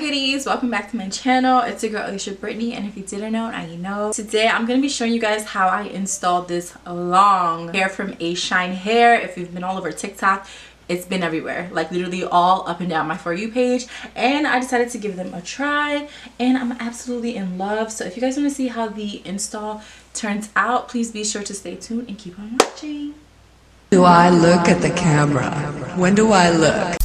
goodies, welcome back to my channel. It's your girl Alisha Brittany, and if you didn't know, now you know. Today I'm going to be showing you guys how I installed this long hair from Ashine hair. If you've been all over TikTok, it's been everywhere, like literally all up and down my For You page, and I decided to give them a try and I'm absolutely in love. So if you guys want to see how the install turns out, please be sure to stay tuned and keep on watching. Do I look at the camera? When do I look?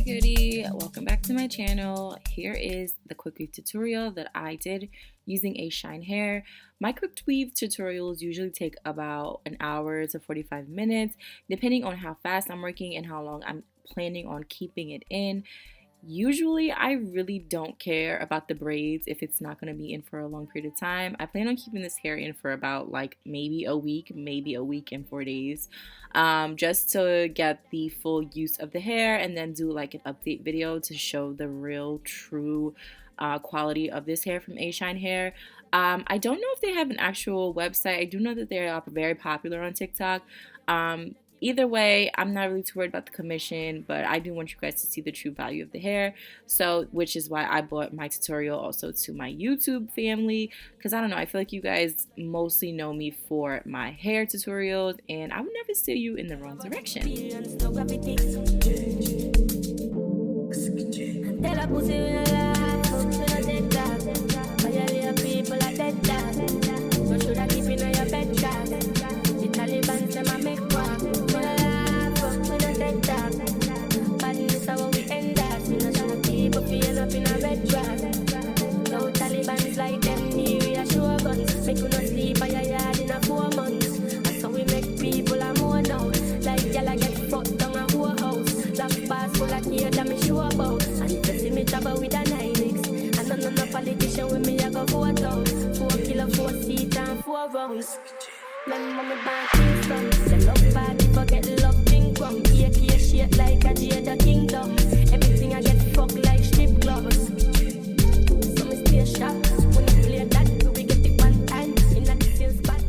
Goodie, welcome back to my channel. Here is the Quickweave tutorial that I did using Ashine hair. My Quickweave tutorials usually take about an hour to 45 minutes, depending on how fast I'm working and how long I'm planning on keeping it in. Usually I really don't care about the braids if it's not going to be in for a long period of time. I plan on keeping this hair in for about like maybe a week and 4 days, just to get the full use of the hair and then do like an update video to show the real true quality of this hair from Ashine hair. I don't know if they have an actual website. I do know that they are very popular on TikTok. Either way, I'm not really too worried about the commission, but I do want you guys to see the true value of the hair. So, which is why I bought my tutorial also to my YouTube family, because I don't know, I feel like you guys mostly know me for my hair tutorials, and I would never steer you in the wrong direction.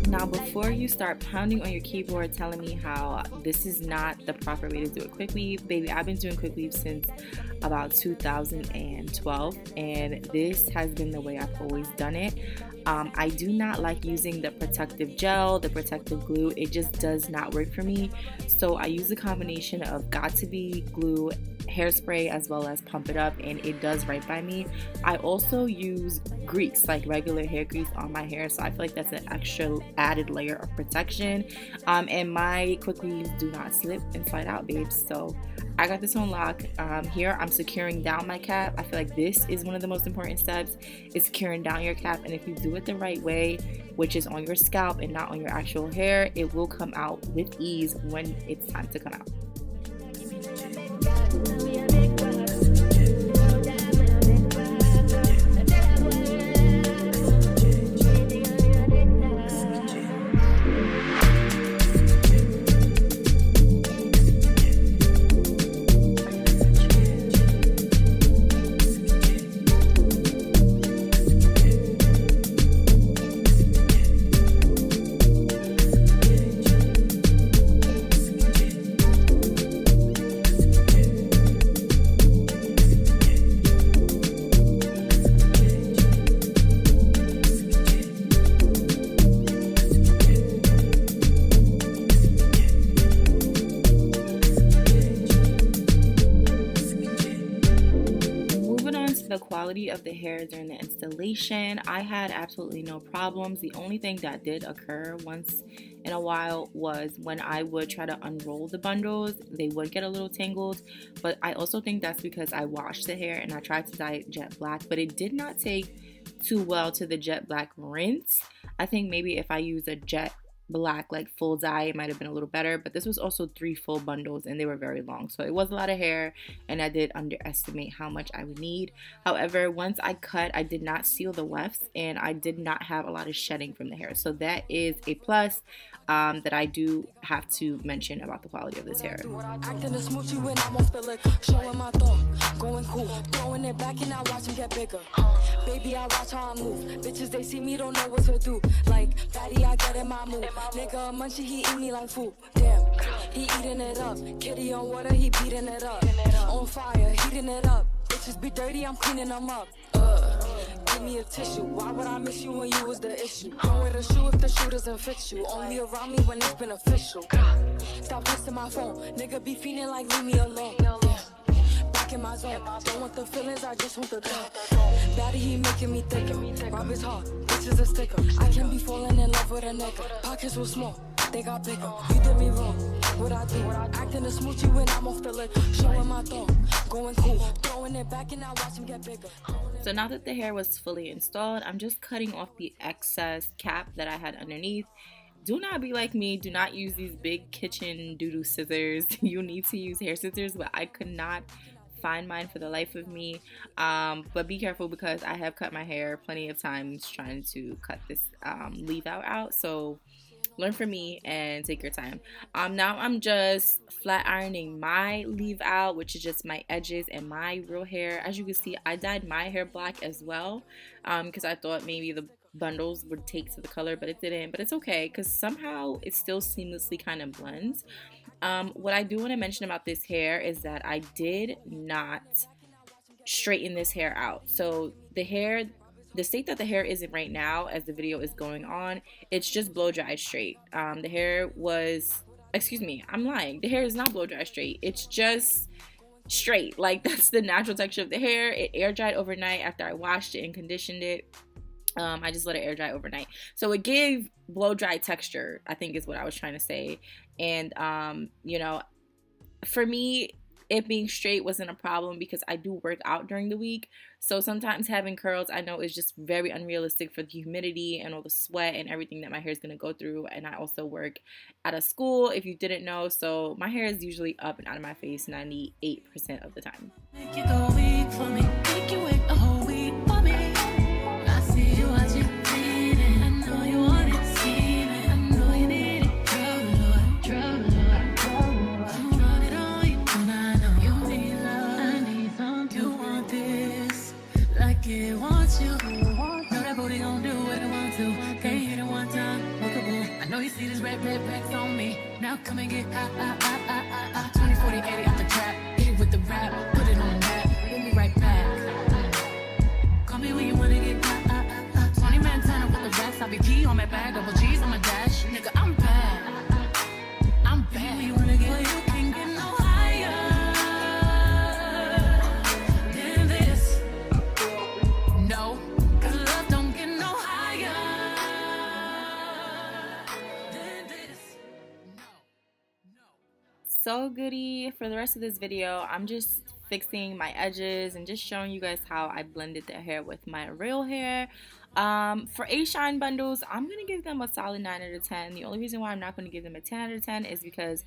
Now, before you start pounding on your keyboard telling me how this is not the proper way to do a Quickweave, baby, I've been doing Quickweave since about 2012, and this has been the way I've always done it. I do not like using the protective gel, the protective glue. It just does not work for me. So I use a combination of Got2b glue, hairspray, as well as Pump It Up, and it does right by me. I also use grease, like regular hair grease, on my hair, so I feel like that's an extra added layer of protection. And my Quickweaves do not slip and slide out, babes. So I got this on lock. Here I'm securing down my cap. I feel like this is one of the most important steps, is securing down your cap, and if you do it the right way, which is on your scalp and not on your actual hair, it will come out with ease when it's time to come out. The quality of the hair during the installation, I had absolutely no problems. The only thing that did occur once in a while was when I would try to unroll the bundles, they would get a little tangled, but I also think that's because I washed the hair and I tried to dye it jet black, but it did not take too well to the jet black rinse. I think maybe if I use a jet black, like full dye, it might have been a little better. But this was also 3 full bundles and they were very long, so it was a lot of hair and I did underestimate how much I would need. However, once I cut, I did not seal the wefts and I did not have a lot of shedding from the hair, so that is a plus that I do have to mention about the quality of this hair. Acting a smoochie when I'm off the liquor, showing my thumb, going cool, throwing it back and I watch him get bigger. Baby, I watch how I move. Bitches, they see me, don't know what to do. Like, fatty, I get in my mood. Nigga, munchie, he eat me like food. Damn, he eating it up. Kitty on water, he beating it up. On fire, heating it up. Bitches be dirty, I'm cleaning them up. Give me a tissue. Why would I miss you when you was the issue? Don't wear the shoe if the shoe doesn't fit you. Only around me when it's been official. Stop texting my phone. Nigga be feeling like leave me alone. Yeah. Back in my zone. Don't want the feelings, I just want the thought. Daddy, he making me thicker. Rob his heart. This is a sticker. I can be falling in love with a nigga. Pockets were small. They got bigger. You did me wrong. What I do? Acting a smoochie when I'm off the liquor. Showing my thumb. Going cool. Throwing it back and I watch him get bigger. So now that the hair was fully installed, I'm just cutting off the excess cap that I had underneath. Do not be like me. Do not use these big kitchen doo-doo scissors. You need to use hair scissors, but I could not find mine for the life of me. But be careful because I have cut my hair plenty of times trying to cut this leave out. So learn from me and take your time. Now I'm just flat ironing my leave out, which is just my edges and my real hair. As you can see, I dyed my hair black as well because I thought maybe the bundles would take to the color, but it didn't. But it's okay because somehow it still seamlessly kind of blends. What I do want to mention about this hair is that I did not straighten this hair out. So the state that the hair is in right now as the video is going on, it's just blow dried straight. The hair was, excuse me, I'm lying. The hair is not blow dried straight. It's just straight. Like, that's the natural texture of the hair. It air dried overnight after I washed it and conditioned it. I just let it air dry overnight. So it gave blow dry texture, I think is what I was trying to say. And, you know, for me, it being straight wasn't a problem because I do work out during the week. So sometimes having curls, I know, is just very unrealistic for the humidity and all the sweat and everything that my hair is going to go through. And I also work at a school, if you didn't know. So my hair is usually up and out of my face 98% of the time. Make you go weak for me. Make you wait a whole week for me. I see you watching. I know you want it. See me. I know you need it. Trouble. It wants you. Know that booty gon' do what it wants to. Can't hit it one time, workable. I know you see this red racks on me. Now come and get 20, 40, 80 out the trap. Hit it with the rap, put it on the map. We'll be right back. Call me when you wanna get 20 man turn up with the racks. I be key on my bag, double G's on my dash. Nigga, I'm bad. I'm bad. You wanna get, well, you can get no higher than this. No, 'cause love don't get no higher than this. No. So goody, for the rest of this video, I'm just fixing my edges and just showing you guys how I blended the hair with my real hair. For Ashine bundles, I'm gonna give them a solid 9 out of 10. The only reason why I'm not gonna give them a 10 out of 10 is because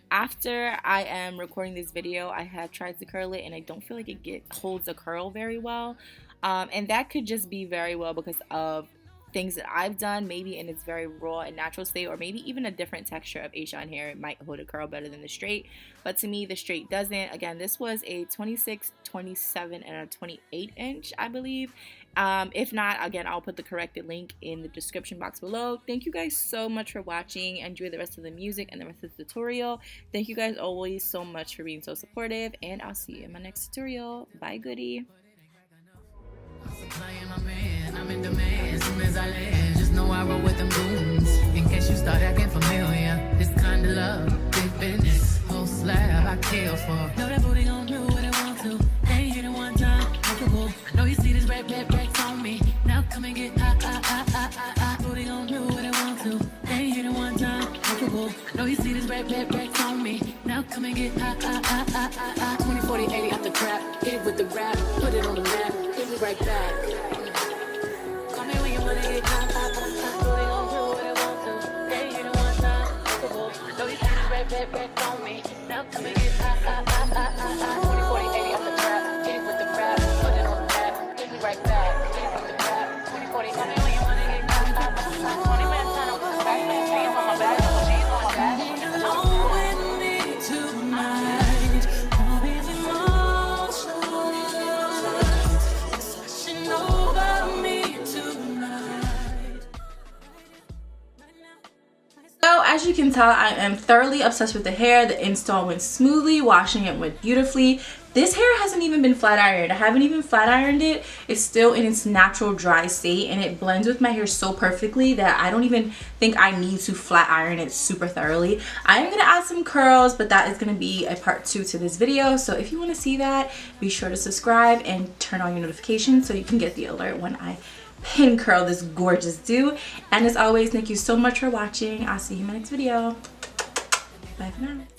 after I am recording this video, I have tried to curl it and I don't feel like it holds a curl very well. And that could just be very well because of things that I've done, maybe in its very raw and natural state, or maybe even a different texture of Ashine hair. It might hold a curl better than the straight, but to me the straight doesn't. Again, this was a 26, 27, and a 28 inch, I believe. If not, again, I'll put the corrected link in the description box below. Thank you guys so much for watching. Enjoy the rest of the music and the rest of the tutorial. Thank you guys always so much for being so supportive, and I'll see you in my next tutorial. Bye, goodie. I'm in demand as soon as I land. Just know I roll with them goons. In case you start acting familiar, this kind of love, big business, whole slab I kill for. Know that booty gon' do what it want to. Ain't hit it one time, workable. I know you see this red racks on me. Now come and get booty gon' do what it want to. Ain't hit it one time, workable. I know you see this red racks on me. Now come and get 20, 40, 80 out the trap. Hit it with the rap, put it on the map. We'll be right back. Call me when you wanna get booty gon' do what it want to. Ain't hit it So as you can tell, I am thoroughly obsessed with the hair. The install went smoothly, washing it went beautifully. This hair hasn't even been flat ironed. I haven't even flat ironed it. It's still in its natural dry state, and it blends with my hair so perfectly that I don't even think I need to flat iron it super thoroughly. I am gonna add some curls, but that is gonna be a part 2 to this video. So if you wanna see that, be sure to subscribe and turn on your notifications so you can get the alert when I pin curl this gorgeous do. And as always, thank you so much for watching. I'll see you in my next video. Bye for now.